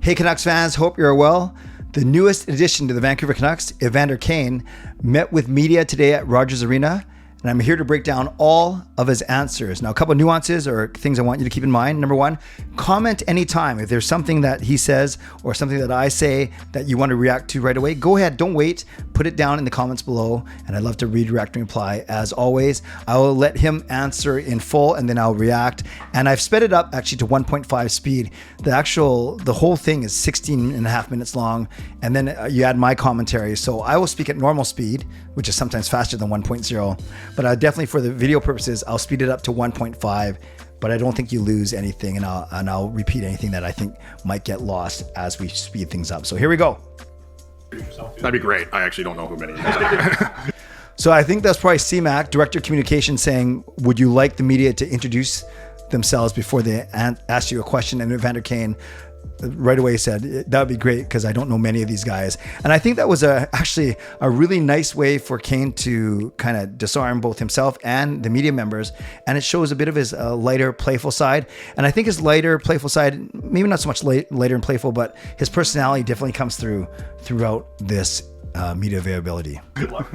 Hey Canucks fans, hope you're well. The newest addition to the Vancouver Canucks, Evander Kane, met with media today at Rogers Arena, and I'm here to break down all of his answers. Now, a couple of nuances or things I want you to keep in mind. Number one, comment anytime. If there's something that he says or something that I say that you want to react to right away, go ahead, don't wait. Put it down in the comments below, and I'd love to redirect and reply. As always, I will let him answer in full, and then I'll react. And I've sped it up actually to 1.5 speed. The whole thing is 16 and a half minutes long, and then you add my commentary. So I will speak at normal speed, which is sometimes faster than 1.0. But definitely for the video purposes, I'll speed it up to 1.5, but I don't think you lose anything, and I'll repeat anything that I think might get lost as we speed things up. So here we go. That'd be great. I actually don't know who many of these are. So I think that's probably CMAC, Director of Communication, saying, would you like the media to introduce themselves before they ask you a question? And Evander Kane right away said, that would be great because I don't know many of these guys. And I think that was actually a really nice way for Kane to kind of disarm both himself and the media members. And it shows a bit of his lighter, playful side. And I think his lighter, playful side, maybe not so much lighter and playful, but his personality definitely comes throughout this media availability. Good luck.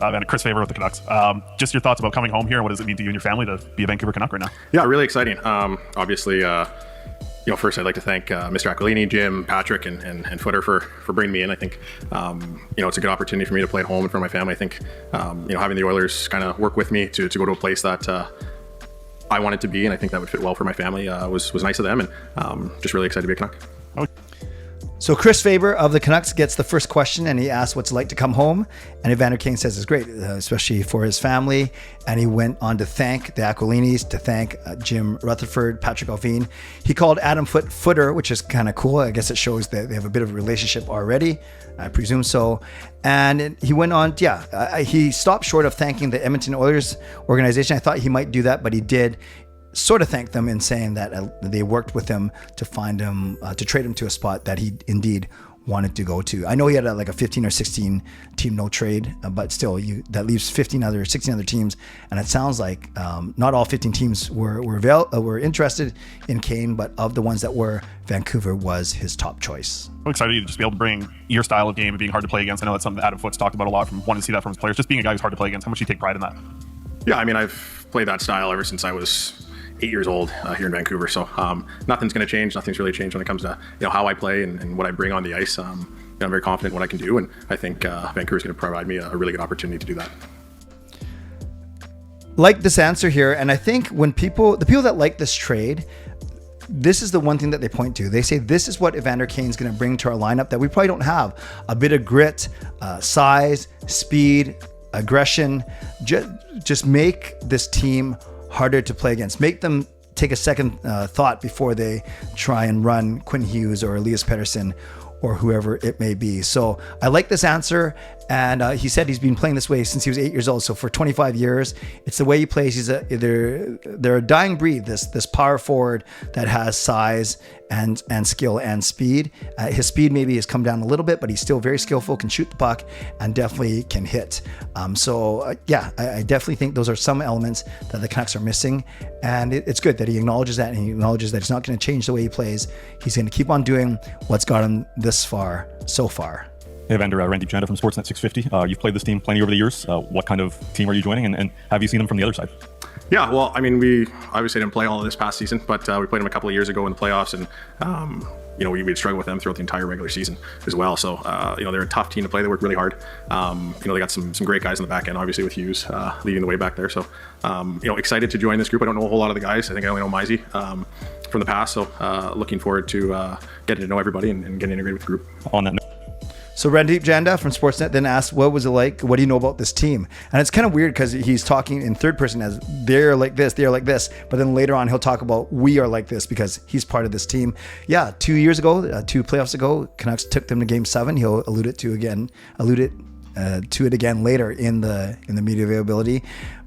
And Chris Faber with the Canucks. Just your thoughts about coming home here. What does it mean to you and your family to be a Vancouver Canuck right now? Yeah, really exciting. Obviously, first I'd like to thank Mr. Aquilini, Jim, Patrick, and Footer for bringing me in. I think, it's a good opportunity for me to play at home and for my family. I think, having the Oilers kind of work with me to go to a place that I wanted to be, and I think that would fit well for my family, was nice of them, and just really excited to be a Canuck. So Chris Faber of the Canucks gets the first question, and he asks what's it like to come home. And Evander Kane says it's great, especially for his family. And he went on to thank the Aquilinis, to thank Jim Rutherford, Patrick Alvine. He called Adam Footer, which is kind of cool. I guess it shows that they have a bit of a relationship already. I presume so. And he went on, he stopped short of thanking the Edmonton Oilers organization. I thought he might do that, but he did sort of thank them in saying that they worked with him to find him, to trade him to a spot that he indeed wanted to go to. I know he had like a 15 or 16 team no trade, but still that leaves 16 other teams. And it sounds like not all 15 teams were interested in Kane, but of the ones that were, Vancouver was his top choice. I'm excited to just be able to bring your style of game and being hard to play against. I know that's something that Adam Foote's talked about a lot, from wanting to see that from his players, just being a guy who's hard to play against. How much do you take pride in that? Yeah, I mean, I've played that style ever since I was 8 years old here in Vancouver. So nothing's going to change. Nothing's really changed when it comes to how I play and what I bring on the ice. I'm very confident in what I can do, and I think Vancouver's going to provide me a really good opportunity to do that. Like this answer here, and I think when the people that like this trade, this is the one thing that they point to. They say this is what Evander Kane's going to bring to our lineup that we probably don't have: a bit of grit, size, speed, aggression. Just make this team harder to play against. Make them take a second thought before they try and run Quinn Hughes or Elias Pettersson or whoever it may be. So I like this answer. And he said he's been playing this way since he was 8 years old. So for 25 years, it's the way he plays. They're a dying breed, this power forward that has size and skill and speed. His speed maybe has come down a little bit, but he's still very skillful, can shoot the puck, and definitely can hit. I definitely think those are some elements that the Canucks are missing. And it's good that he acknowledges that, and he acknowledges that it's not going to change the way he plays. He's going to keep on doing what's got him this far, so far. Hey, Evander, Randy Janda from Sportsnet 650. You've played this team plenty over the years. What kind of team are you joining, and have you seen them from the other side? Yeah, well, I mean, we obviously didn't play all of this past season, but we played them a couple of years ago in the playoffs, and we'd struggle with them throughout the entire regular season as well. So they're a tough team to play. They work really hard. They got some great guys on the back end, obviously with Hughes leading the way back there. So excited to join this group. I don't know a whole lot of the guys. I think I only know Mizey from the past. So looking forward to getting to know everybody and getting integrated with the group. On that note. So Randeep Janda from Sportsnet then asked, what was it like? What do you know about this team? And it's kind of weird because he's talking in third person as they're like this, but then later on he'll talk about we are like this because he's part of this team. Yeah, 2 years ago, 2 playoffs ago, Canucks took them to Game 7. He'll allude to it again later in the media availability.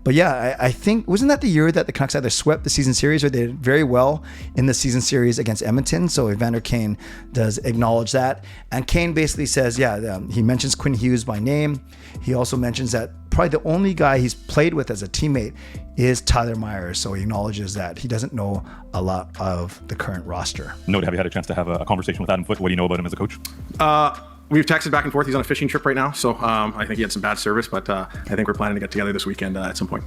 But yeah, I think, wasn't that the year that the Canucks either swept the season series or they did very well in the season series against Edmonton? So Evander Kane does acknowledge that. And Kane basically says, he mentions Quinn Hughes by name. He also mentions that probably the only guy he's played with as a teammate is Tyler Myers. So he acknowledges that he doesn't know a lot of the current roster. Note, have you had a chance to have a conversation with Adam Foote? What do you know about him as a coach? We've texted back and forth. He's on a fishing trip right now, so I think he had some bad service, but I think we're planning to get together this weekend at some point.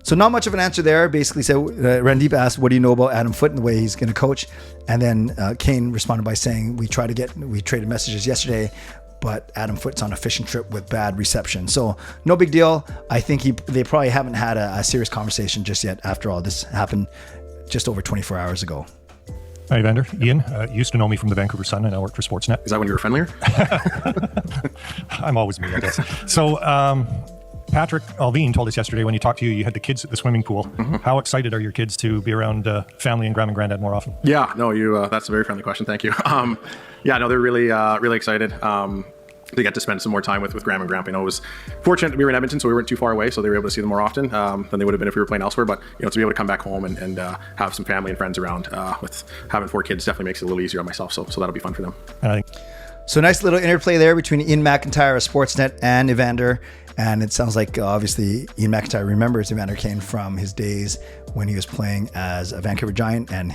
So not much of an answer there. Basically said, Randeep asked, what do you know about Adam Foote and the way he's going to coach? And then Kane responded by saying, we traded messages yesterday, but Adam Foote's on a fishing trip with bad reception. So no big deal. I think they probably haven't had a serious conversation just yet. After all, this happened just over 24 hours ago. Hi, Evander. Ian, used to know me from the Vancouver Sun, and I work for Sportsnet. Is that when you were friendlier? I'm always me, I guess. So, Patrick Alvin told us yesterday when he talked to you, you had the kids at the swimming pool. Mm-hmm. How excited are your kids to be around family and grandma and granddad more often? Yeah, no, that's a very friendly question. Thank you. They're really excited. They get to spend some more time with Grandma and Grandpa. It was fortunate we were in Edmonton, so we weren't too far away, so they were able to see them more often than they would have been if we were playing elsewhere. But to be able to come back home and have some family and friends around with having 4 kids definitely makes it a little easier on myself. So that'll be fun for them. So nice little interplay there between Ian McIntyre of Sportsnet and Evander. And it sounds like obviously Ian McIntyre remembers Evander Kane from his days when he was playing as a Vancouver Giant. And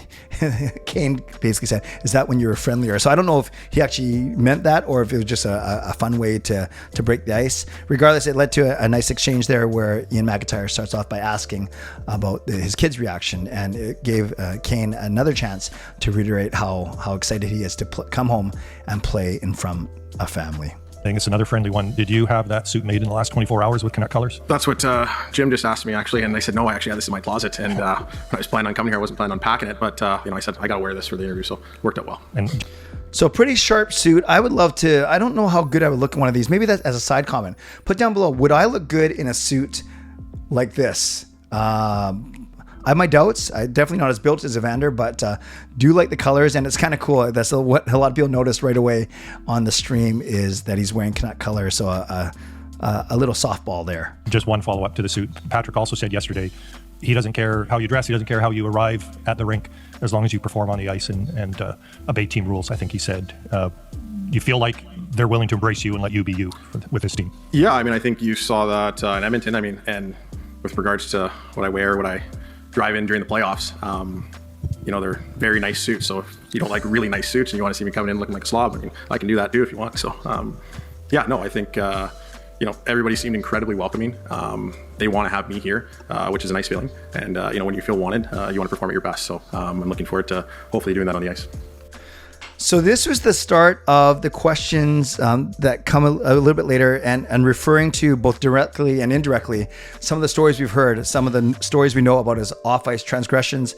Kane basically said, is that when you were friendlier? So I don't know if he actually meant that or if it was just a fun way to break the ice. Regardless, it led to a nice exchange there where Ian McIntyre starts off by asking about his kids' reaction. And it gave Kane another chance to reiterate how excited he is to come home and play in front of a family. I think it's another friendly one. Did you have that suit made in the last 24 hours with Canuck colors? That's what Jim just asked me, actually. And I said, no, I actually had this in my closet. And I was planning on coming here. I wasn't planning on packing it. But, I said, I got to wear this for the interview. So it worked out well. So pretty sharp suit. I would love to, I don't know how good I would look in one of these. Maybe that as a side comment. Put down below, would I look good in a suit like this? I have my doubts. I'm definitely not as built as Evander, but do like the colors, and it's kind of cool. That's what a lot of people noticed right away on the stream is that he's wearing Canuck colors, so a little softball there. Just one follow-up to the suit. Patrick also said yesterday, he doesn't care how you dress, he doesn't care how you arrive at the rink, as long as you perform on the ice and obey team rules, I think he said. You feel like they're willing to embrace you and let you be you with this team? Yeah, I think you saw that in Edmonton. And with regards to what I wear, what I drive in during the playoffs, they're very nice suits. So if you don't like really nice suits and you want to see me coming in looking like a slob, I can do that too if you want. So I think everybody seemed incredibly welcoming. They want to have me here, which is a nice feeling. And when you feel wanted, you want to perform at your best. So I'm looking forward to hopefully doing that on the ice. So this was the start of the questions that come a little bit later and referring to both directly and indirectly some of the stories we've heard, some of the stories we know about his off-ice transgressions,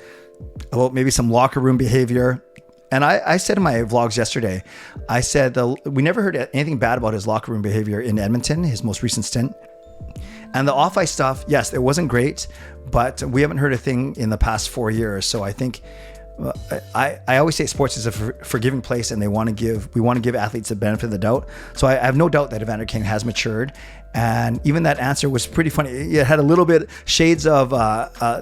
about maybe some locker room behavior. And I said in my vlogs yesterday, I said we never heard anything bad about his locker room behavior in Edmonton, his most recent stint. And the off-ice stuff, yes, it wasn't great, but we haven't heard a thing in the past 4 years. So I think I always say sports is a forgiving place, and we want to give athletes the benefit of the doubt. So I have no doubt that Evander Kane has matured, and even that answer was pretty funny. It had a little bit shades of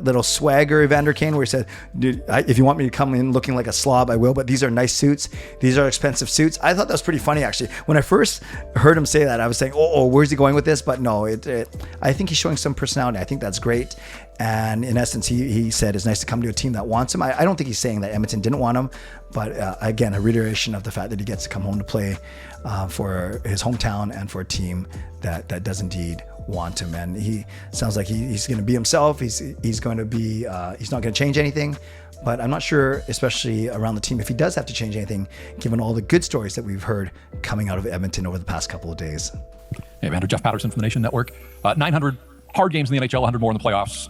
little swagger Evander Kane, where he said, "Dude, if you want me to come in looking like a slob, I will. But these are nice suits. These are expensive suits." I thought that was pretty funny, actually. When I first heard him say that, I was saying, "Oh, where's he going with this?" But no, I think he's showing some personality. I think that's great. And in essence, he said it's nice to come to a team that wants him. I don't think he's saying that Edmonton didn't want him, but again, a reiteration of the fact that he gets to come home to play for his hometown and for a team that does indeed want him. And he sounds like he's going to be himself. He's going to be he's not going to change anything. But I'm not sure, especially around the team, if he does have to change anything, given all the good stories that we've heard coming out of Edmonton over the past couple of days. Hey, Evander, Jeff Patterson from the Nation Network. 900 hard games in the NHL, 100 more in the playoffs.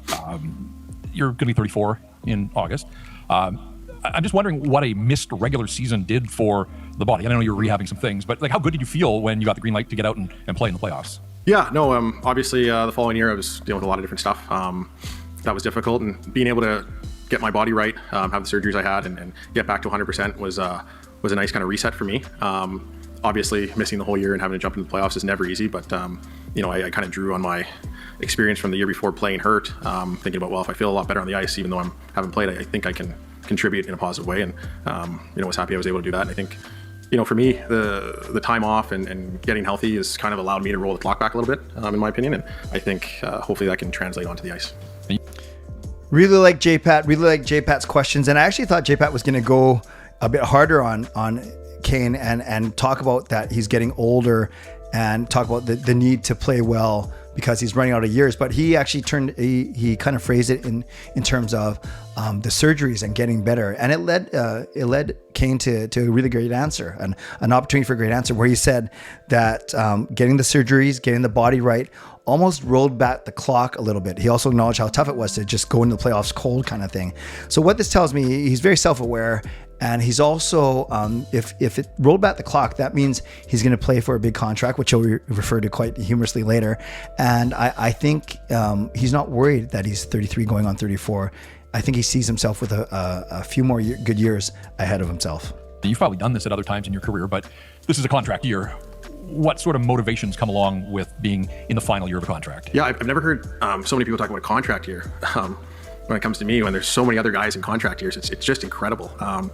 You're going to be 34 in August. I'm just wondering what a missed regular season did for the body. I know you were rehabbing some things, but how good did you feel when you got the green light to get out and play in the playoffs? Yeah, no, obviously the following year I was dealing with a lot of different stuff. That was difficult, and being able to get my body right, have the surgeries I had, and get back to 100% was a nice kind of reset for me. Obviously, missing the whole year and having to jump into the playoffs is never easy, but I kind of drew on my experience from the year before playing hurt, thinking about, well, if I feel a lot better on the ice, even though I haven't played, I think I can contribute in a positive way. And, was happy I was able to do that. And I think, for me, the time off and getting healthy has kind of allowed me to roll the clock back a little bit, in my opinion. And I think hopefully that can translate onto the ice. Really like J-Pat's questions. And I actually thought J-Pat was going to go a bit harder on Kane and talk about that he's getting older and talk about the need to play well because he's running out of years. But he actually he kind of phrased it in terms of the surgeries and getting better. And it led Kane to a really great answer, and an opportunity for a great answer, where he said that getting the surgeries, getting the body right, almost rolled back the clock a little bit. He also acknowledged how tough it was to just go into the playoffs cold kind of thing. So what this tells me, he's very self-aware, and he's also, if it rolled back the clock, that means he's going to play for a big contract, which he'll refer to quite humorously later. And I think he's not worried that he's 33 going on 34. I think he sees himself with a few more good years ahead of himself. You've probably done this at other times in your career, but this is a contract year. What sort of motivations come along with being in the final year of a contract? Yeah, I've never heard so many people talk about a contract year. When it comes to me, when there's so many other guys in contract years, it's just incredible. I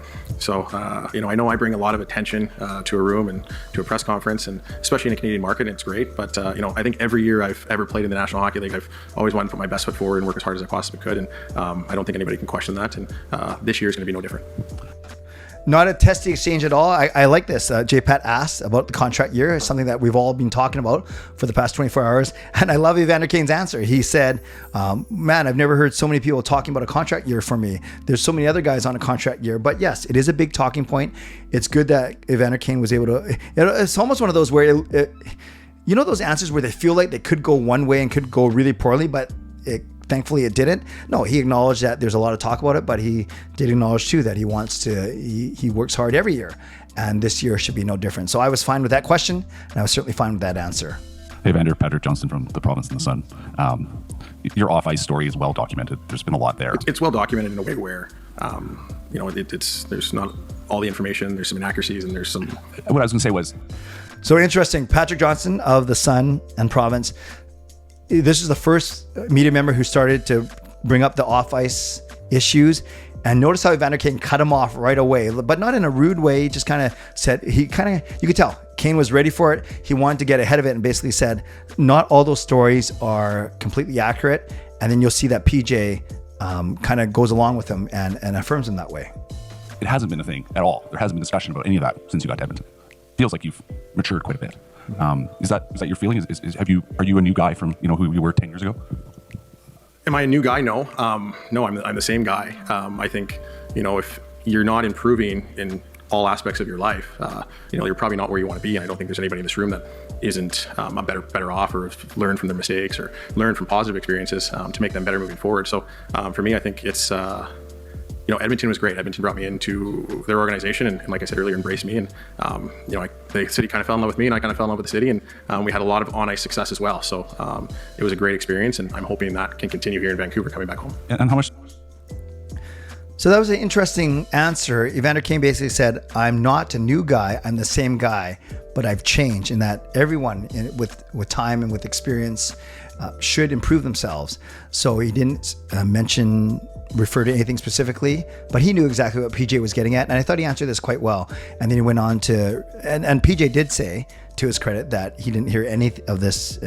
know I bring a lot of attention to a room and to a press conference, and especially in the Canadian market, it's great. But I think every year I've ever played in the National Hockey League, I've always wanted to put my best foot forward and work as hard as I possibly could. And I don't think anybody can question that. And this year is going to be no different. Not a testing exchange at all. I like this. J-Pat asked about the contract year. It's something that we've all been talking about for the past 24 hours. And I love Evander Kane's answer. He said, man, I've never heard so many people talking about a contract year for me. There's so many other guys on a contract year. But yes, it is a big talking point. It's good that Evander Kane was able to... It's almost one of those where... those answers where they feel like they could go one way and could go really poorly, but thankfully it didn't. No, he acknowledged that there's a lot of talk about it, but he did acknowledge too that he works hard every year, and this year should be no different. So I was fine with that question, and I was certainly fine with that answer. Hey, Evander, Patrick Johnston from the Province and the Sun. Your off-ice story is well documented. There's been a lot there. It's well documented in a way where, there's not all the information. There's some inaccuracies, and there's some... What I was going to say was... So interesting. Patrick Johnston of the Sun and Province. This is the first media member who started to bring up the off-ice issues. And notice how Evander Kane cut him off right away, but not in a rude way. He just kind of said, you could tell Kane was ready for it. He wanted to get ahead of it and basically said, not all those stories are completely accurate. And then you'll see that PJ kind of goes along with him and affirms him that way. It hasn't been a thing at all. There hasn't been discussion about any of that since you got to Edmonton. Feels like you've matured quite a bit. Is that your feeling? Are you a new guy from who you were 10 years ago? Am I a new guy? No. No, I'm the same guy. I think if you're not improving in all aspects of your life, you're probably not where you want to be. And I don't think there's anybody in this room that isn't a better off, or have learned from their mistakes or learned from positive experiences to make them better moving forward. So for me, I think it's. Edmonton was great. Edmonton brought me into their organization and like I said earlier, embraced me. And, the city kind of fell in love with me, and I kind of fell in love with the city. And we had a lot of on-ice success as well. So it was a great experience, and I'm hoping that can continue here in Vancouver coming back home. And how much... So that was an interesting answer. Evander Kane basically said, I'm not a new guy. I'm the same guy, but I've changed, in that everyone with time and with experience should improve themselves. So he didn't refer to anything specifically, but he knew exactly what PJ was getting at. And I thought he answered this quite well. And then he went on to, and PJ did say, to his credit, that he didn't hear any of this,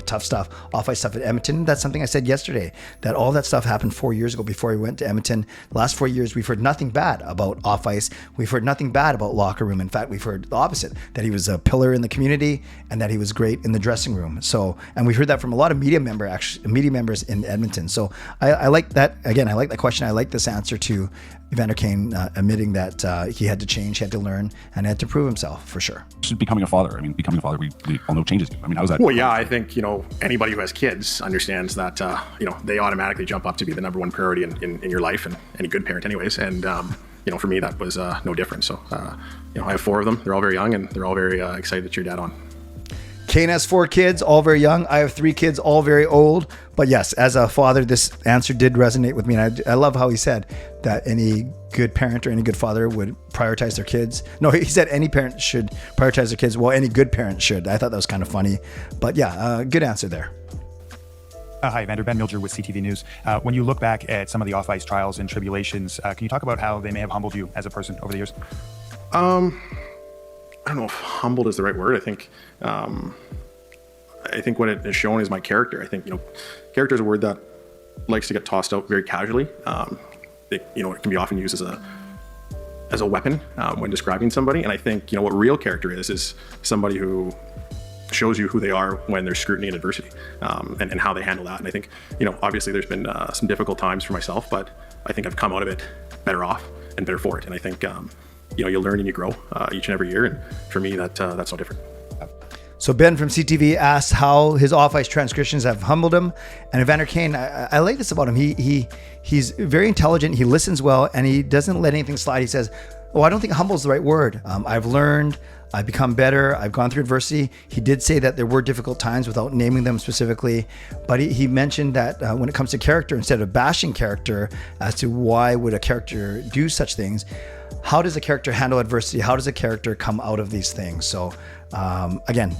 tough stuff, off-ice stuff at Edmonton. That's something I said yesterday, that all that stuff happened 4 years ago before he went to Edmonton. The last 4 years, we've heard nothing bad about off-ice. We've heard nothing bad about locker room. In fact, we've heard the opposite, that he was a pillar in the community and that he was great in the dressing room. So, and we've heard that from a lot of media members in Edmonton. So I like that. Again, I like that question. I like this answer to Evander Kane admitting that he had to change, he had to learn, and had to prove himself for sure. Becoming a father. Becoming a father, we all know changes. How's that? Well, yeah, I think, anybody who has kids understands that, they automatically jump up to be the number one priority in your life, and any good parent anyways. And, for me, that was no different. So, I have 4 of them. They're all very young, and they're all very excited to cheer dad on. Kane has 4 kids, all very young. I have 3 kids, all very old. But yes, as a father, this answer did resonate with me. And I love how he said that any good parent or any good father would prioritize their kids. No, he said any parent should prioritize their kids. Well, any good parent should. I thought that was kind of funny. But yeah, good answer there. Hi, Evander. Ben Milger with CTV News. When you look back at some of the off-ice trials and tribulations, can you talk about how they may have humbled you as a person over the years? I don't know if humbled is the right word. I think what it has shown is my character. I think, character is a word that likes to get tossed out very casually. It can be often used as a weapon when describing somebody. And I think, what real character is somebody who shows you who they are when there's scrutiny and adversity, and how they handle that. And I think, obviously there's been some difficult times for myself, but I think I've come out of it better off and better for it. And I think, you learn and you grow each and every year. And for me, that's no different. So Ben from CTV asks how his off-ice transgressions have humbled him. And Evander Kane, I like this about him. He's very intelligent. He listens well, and he doesn't let anything slide. He says, I don't think humble is the right word. I've learned, I've become better. I've gone through adversity. He did say that there were difficult times without naming them specifically. But he mentioned that when it comes to character, instead of bashing character as to why would a character do such things, how does a character handle adversity? How does a character come out of these things? So again,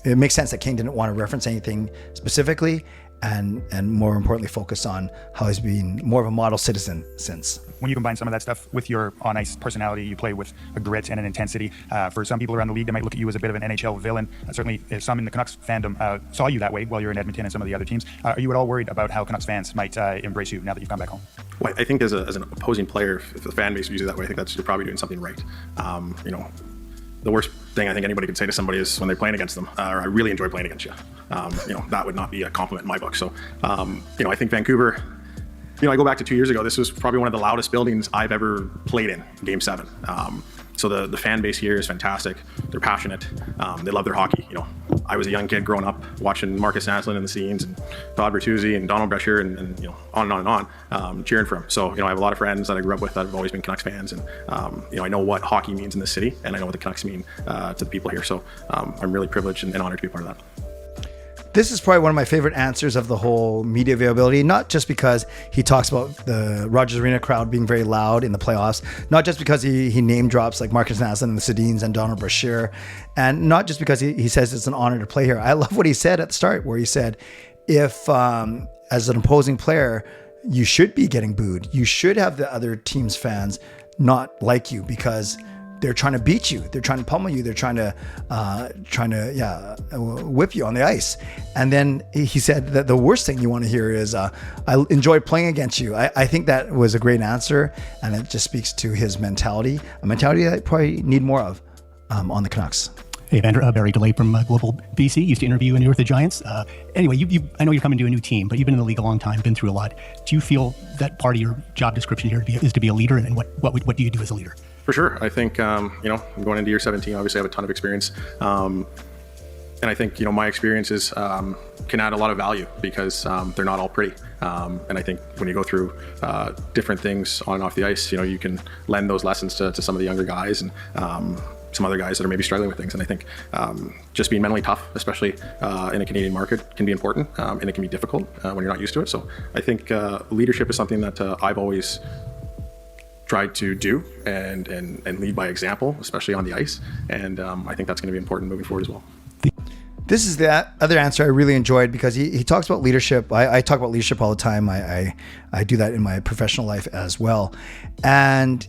it makes sense that Kane didn't want to reference anything specifically, and more importantly, focus on how he's been more of a model citizen since. When you combine some of that stuff with your on-ice personality, you play with a grit and an intensity. For some people around the league, they might look at you as a bit of an NHL villain. Certainly, some in the Canucks fandom saw you that way while you're in Edmonton and some of the other teams. Are you at all worried about how Canucks fans might embrace you now that you've come back home? Well, I think as an opposing player, if the fan base views you that way, I think you're probably doing something right. The worst thing I think anybody could say to somebody is when they're playing against them, or I really enjoy playing against you. That would not be a compliment in my book. So, I think Vancouver, I go back to 2 years ago, this was probably one of the loudest buildings I've ever played in Game 7. So the fan base here is fantastic. They're passionate. They love their hockey. I was a young kid growing up watching Marcus Naslund in the scenes, and Todd Bertuzzi and Donald Brashear, and on and on and on, cheering for him. So, I have a lot of friends that I grew up with that have always been Canucks fans. And, I know what hockey means in this city, and I know what the Canucks mean to the people here. So I'm really privileged and honored to be part of that. This is probably one of my favorite answers of the whole media availability, not just because he talks about the Rogers Arena crowd being very loud in the playoffs, not just because he name drops like Marcus Naslund and the Sedins and Donald Brashear, and not just because he says it's an honor to play here. I love what he said at the start, where he said, if as an opposing player, you should be getting booed. You should have the other team's fans not like you because they're trying to beat you. They're trying to pummel you. They're trying to whip you on the ice. And then he said that the worst thing you want to hear is, I enjoy playing against you. I think that was a great answer, and it just speaks to his mentality, a mentality that I probably need more of on the Canucks. Hey, Evander, Barry DeLay from Global BC. Used to interview when you were with the Giants. Anyway, I know you're coming to a new team, but you've been in the league a long time, been through a lot. Do you feel that part of your job description here is to be a leader, and what do you do as a leader? For sure. I think, I'm going into year 17, obviously I have a ton of experience. And I think, my experiences can add a lot of value because they're not all pretty. And I think when you go through different things on and off the ice, you can lend those lessons to some of the younger guys and some other guys that are maybe struggling with things. And I think just being mentally tough, especially in a Canadian market, can be important, and it can be difficult when you're not used to it. So I think leadership is something that I've always tried to do and lead by example, especially on the ice. And I think that's going to be important moving forward as well. This is the other answer I really enjoyed because he talks about leadership. I talk about leadership all the time. I do that in my professional life as well. And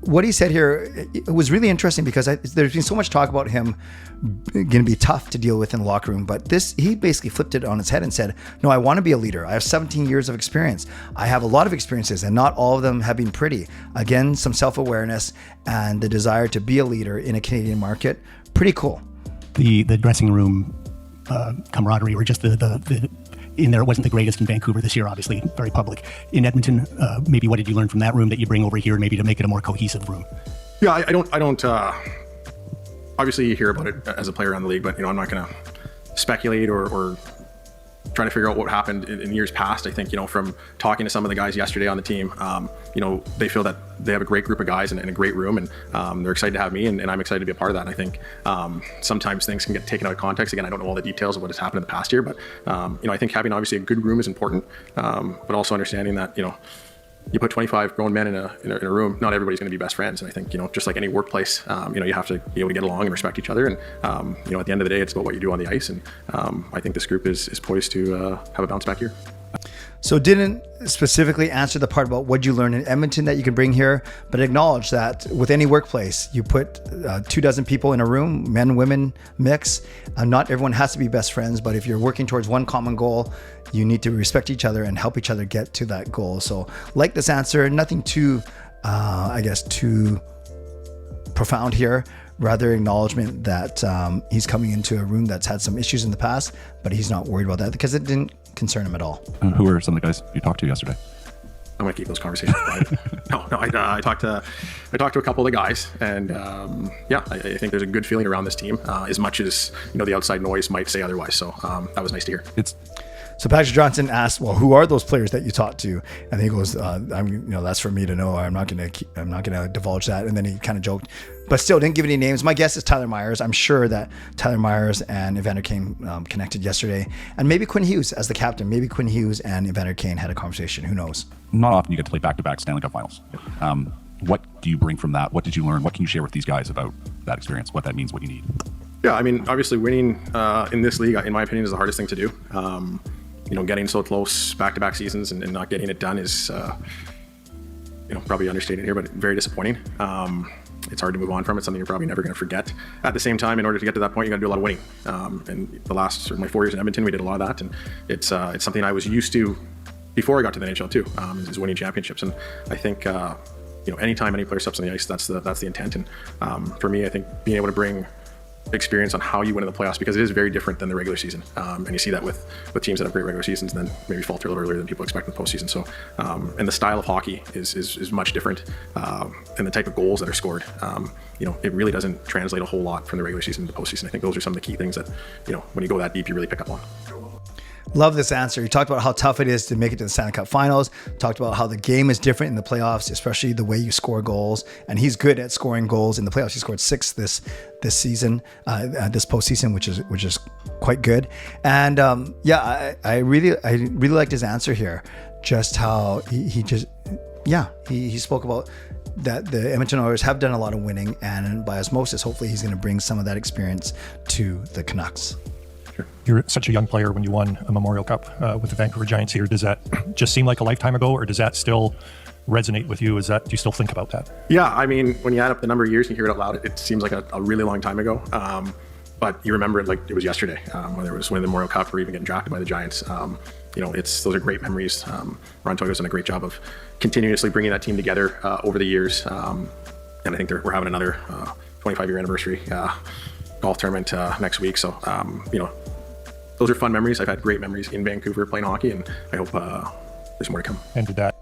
what he said here, it was really interesting because there's been so much talk about him going to be tough to deal with in the locker room. But he basically flipped it on its head and said, no, I want to be a leader. I have 17 years of experience. I have a lot of experiences, and not all of them have been pretty. Again, some self-awareness and the desire to be a leader in a Canadian market. Pretty cool. The dressing room camaraderie, or just the in there, it wasn't the greatest in Vancouver this year, obviously, very public. In Edmonton, maybe what did you learn from that room that you bring over here, maybe to make it a more cohesive room? Yeah, I don't. Obviously, you hear about it as a player around the league, but I'm not going to speculate or try to figure out what happened in years past. I think from talking to some of the guys yesterday on the team, they feel that they have a great group of guys and a great room, and they're excited to have me, and I'm excited to be a part of that. And I think sometimes things can get taken out of context. Again, I don't know all the details of what has happened in the past year, but I think having obviously a good room is important, but also understanding that you put 25 grown men in a room, not everybody's going to be best friends. And I think, just like any workplace, you have to be able to get along and respect each other. And, at the end of the day, it's about what you do on the ice. And I think this group is poised to have a bounce back year. So didn't specifically answer the part about what you learned in Edmonton that you can bring here, but acknowledge that with any workplace, you put 24 people in a room, men, women mix. Not everyone has to be best friends, but if you're working towards one common goal, you need to respect each other and help each other get to that goal. So like this answer, nothing too, too profound here. Rather acknowledgement that he's coming into a room that's had some issues in the past, but he's not worried about that because it didn't concern him at all. Who were some of the guys you talked to yesterday? I'm gonna keep those conversations private. I talked to a couple of the guys, and I think there's a good feeling around this team, as much as the outside noise might say otherwise. So that was nice to hear. So Patrick Johnson asked, "Well, who are those players that you talked to?" And he goes, "That's for me to know. I'm not gonna divulge that." And then he kind of joked, but still didn't give any names. My guess is Tyler Myers. I'm sure that Tyler Myers and Evander Kane connected yesterday, and maybe Quinn Hughes as the captain. Maybe Quinn Hughes and Evander Kane had a conversation. Who knows? Not often you get to play back-to-back Stanley Cup finals. What do you bring from that? What did you learn? What can you share with these guys about that experience? What that means? What you need? Yeah, I mean, obviously winning in this league, in my opinion, is the hardest thing to do. Getting so close back-to-back seasons and not getting it done is, probably understated here, but very disappointing. It's hard to move on from it. Something you're probably never going to forget. At the same time, in order to get to that point, you got to do a lot of winning. And the last certainly 4 years in Edmonton, we did a lot of that, and it's something I was used to before I got to the NHL too, is winning championships. And I think anytime any player steps on the ice, that's the intent. And for me, I think being able to bring experience on how you win in the playoffs, because it is very different than the regular season, and you see that with teams that have great regular seasons and then maybe falter a little earlier than people expect in the postseason. So and the style of hockey is much different, and the type of goals that are scored, it really doesn't translate a whole lot from the regular season to the postseason. I think those are some of the key things that when you go that deep, you really pick up on. Love this answer. You talked about how tough it is to make it to the Stanley Cup Finals. Talked about how the game is different in the playoffs, especially the way you score goals. And he's good at scoring goals in the playoffs. He scored 6 this season, this postseason, which is quite good. And I really liked his answer here. Just how he spoke about that the Edmonton Oilers have done a lot of winning, and by osmosis, hopefully, he's going to bring some of that experience to the Canucks. You're such a young player when you won a Memorial Cup with the Vancouver Giants here. Does that just seem like a lifetime ago, or does that still resonate with you? Do you still think about that? Yeah, I mean, when you add up the number of years and you hear it out loud, it seems like a really long time ago. But you remember it like it was yesterday, whether it was winning the Memorial Cup or even getting drafted by the Giants. Those are great memories. Ron Toyo's done a great job of continuously bringing that team together over the years. And I think we're having another 25-year anniversary golf tournament next week. So, those are fun memories. I've had great memories in Vancouver playing hockey, and I hope there's more to come. And did that.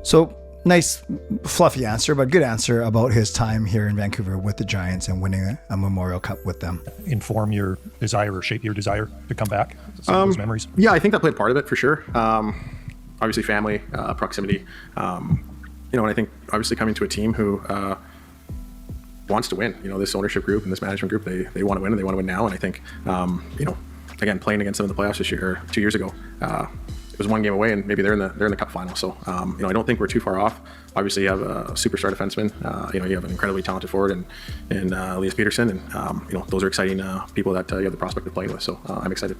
So nice, fluffy answer, but good answer about his time here in Vancouver with the Giants and winning a Memorial Cup with them. Inform your desire or shape your desire to come back? Some of those memories? Yeah, I think that played part of it for sure. Obviously family, proximity. And I think obviously coming to a team who wants to win. This ownership group and this management group, they want to win, and they want to win now. And I think, again, playing against them in the playoffs this year, or 2 years ago, it was one game away, and maybe they're in the cup final. So, I don't think we're too far off. Obviously, you have a superstar defenseman. You have an incredibly talented forward in Elias Peterson, and those are exciting people that you have the prospect of playing with. So, I'm excited.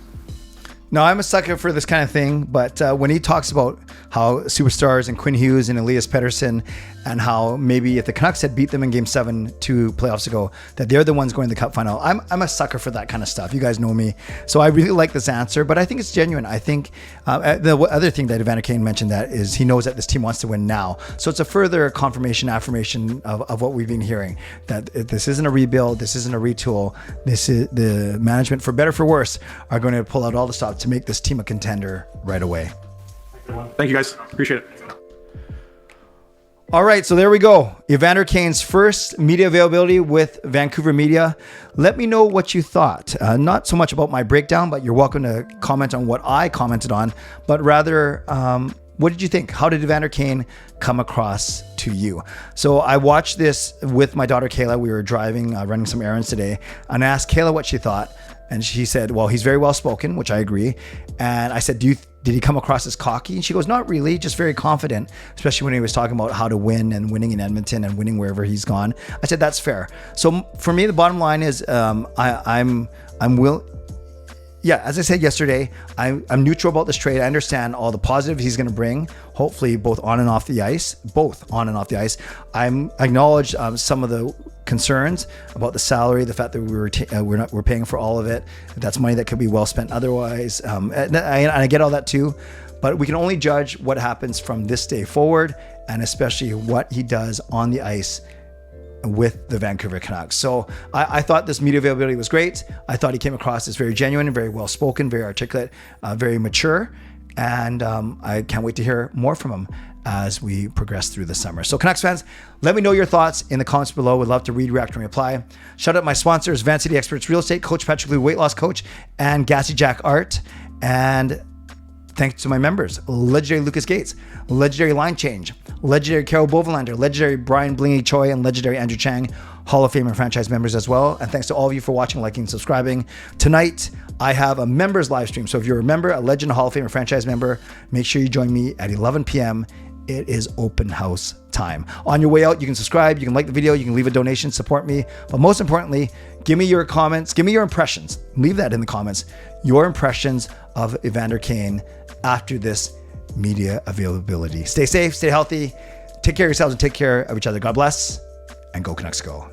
No, I'm a sucker for this kind of thing, but when he talks about how superstars and Quinn Hughes and Elias Pettersson, and how maybe if the Canucks had beat them in Game 7 2 playoffs ago, that they're the ones going to the Cup final. I'm a sucker for that kind of stuff. You guys know me. So I really like this answer, but I think it's genuine. I think the other thing that Evander Kane mentioned that is he knows that this team wants to win now. So it's a further confirmation, affirmation of what we've been hearing, that this isn't a rebuild, this isn't a retool. This is the management, for better, for worse, are going to pull out all the stops to make this team a contender right away. Thank you, guys. Appreciate it. All right, so there we go. Evander Kane's first media availability with Vancouver Media. Let me know what you thought. Not so much about my breakdown, but you're welcome to comment on what I commented on, but rather, what did you think? How did Evander Kane come across to you? So I watched this with my daughter, Kayla. We were driving, running some errands today, and I asked Kayla what she thought. And she said, well, he's very well spoken, which I agree. And I said, did did he come across as cocky? And she goes, not really, just very confident, especially when he was talking about how to win and winning in Edmonton and winning wherever he's gone. I said, that's fair. So for me, the bottom line is as I said yesterday, I'm neutral about this trade. I understand all the positives he's going to bring, hopefully both on and off the ice. I acknowledge some of the concerns about the salary, the fact that we're paying for all of it. That's money that could be well spent otherwise. And I get all that too, but we can only judge what happens from this day forward, and especially what he does on the ice with the Vancouver Canucks. So I thought this media availability was great. I thought he came across as very genuine and very well spoken, very articulate, very mature. And I can't wait to hear more from him as we progress through the summer. So Canucks fans, let me know your thoughts in the comments below. Would love to read, react, and reply. Shout out my sponsors, Van City Experts Real Estate, Coach Patrick Lee, Weight Loss Coach, and Gassy Jack Art. And thanks to my members, legendary Lucas Gates, legendary Line Change, legendary Carol Bovenlander, legendary Brian Blingy Choi, and legendary Andrew Chang, Hall of Fame and franchise members as well. And thanks to all of you for watching, liking, and subscribing. Tonight, I have a members live stream. So if you're a member, a legend, a Hall of Fame or franchise member, make sure you join me at 11 p.m. It is open house time. On your way out, you can subscribe, you can like the video, you can leave a donation, support me. But most importantly, give me your comments, give me your impressions. Leave that in the comments. Your impressions of Evander Kane after this media availability. Stay safe, stay healthy, take care of yourselves and take care of each other. God bless, and go Canucks go.